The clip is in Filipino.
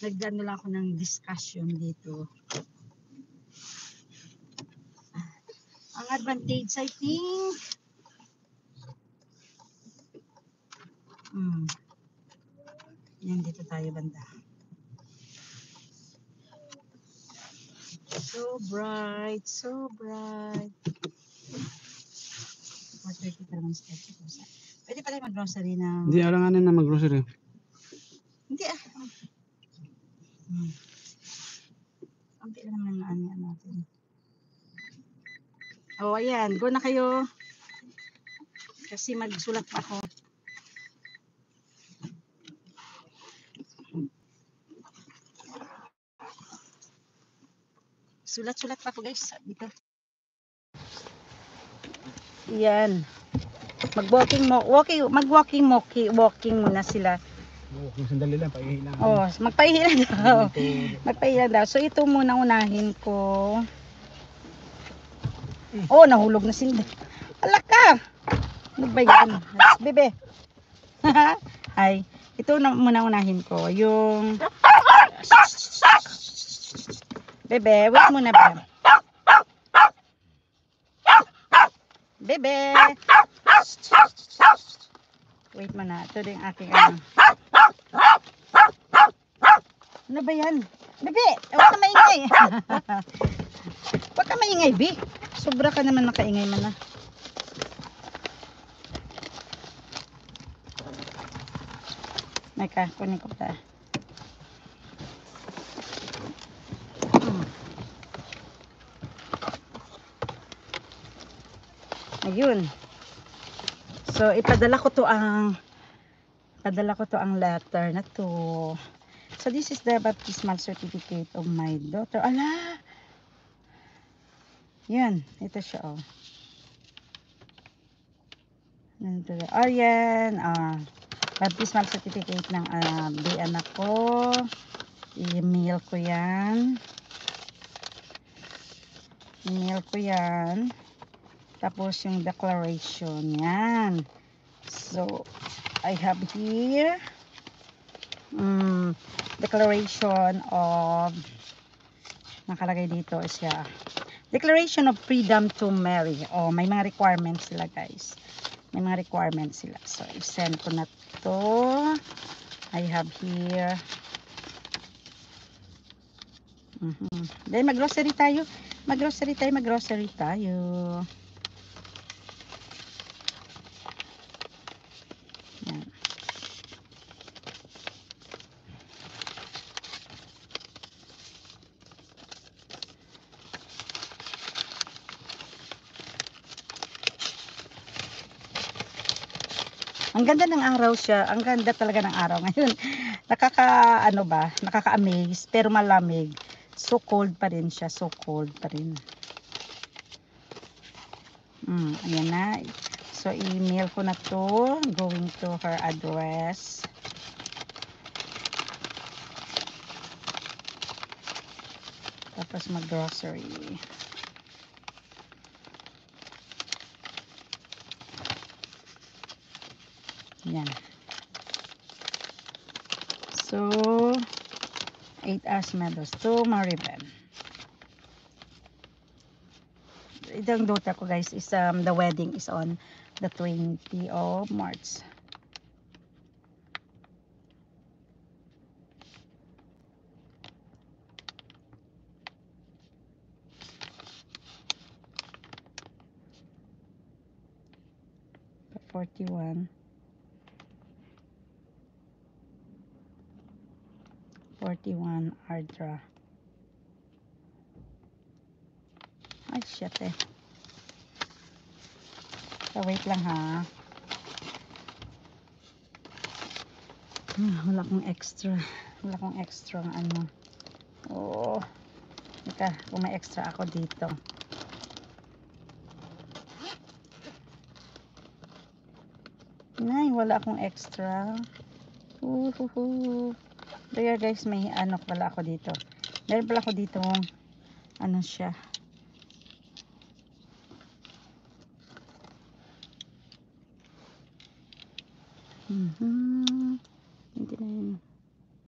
nagdano lang ako ng discussion dito. Ang advantage, I think, yan, dito tayo banda. So bright, so bright. 4:30 pa naman start ko. Pwede pa tayo mag-grocery na. Hindi, alanganin na mag-grocery. Hindi Kunti lang naman na ano natin. Oh, ayan. Go na kayo. Kasi magsulat pa ako. Sulat-sulat pa ako guys. Dito. Yan. Mag-walking muna sila. Sandali lang, paihi lang. Oh, magpaihi lang daw. Magpaihi lang daw. So ito muna unahin ko. Oh, nahulog na sila. Alaka. Ano ba yan? Bebe. Ay, ito na muna unahin ko. Yung Bebe, wait muna ba? Bebe. Wait muna. Ito din aking ano. Ano ba yan? Bebe, huwag ka maingay. Huwag ka maingay, Bi. Sobra ka naman makaingay man na. Naka, kunin ko pa. Ayun. So, ipadala ko to ang letter na to. So, this is the baptismal certificate of my daughter. Ala! Yan. Ito siya, oh. Oh, yan. Baptismal certificate ng anak ko. I-mail ko yan. Tapos yung declaration. Yan. So, I have here declaration of, nakalagay dito siya, declaration of freedom to marry. Oh, may mga requirements sila guys. May mga requirements sila. So, i-send ko na to. I have here. Then mag-grocery tayo. Mag-grocery tayo. Yan. Ang ganda ng araw siya. Ang ganda talaga ng araw ngayon. Nakaka-amaze pero malamig. So cold pa rin siya. So cold pa rin. Ayan na. So email ko na to. Going to her address. Tapos mag-grocery. Yan. So, 8 As Meadows to Maribel. Itong daughter ko guys is the wedding is on the 20 of March. $41 Ardra. Ay shit eh. So wait lang ha. Wala akong extra ano. Oh. Ika, kung may extra ako dito. Nay, wala akong extra. There guys, may ano pala ako dito. Meron pala ako dito ano siya.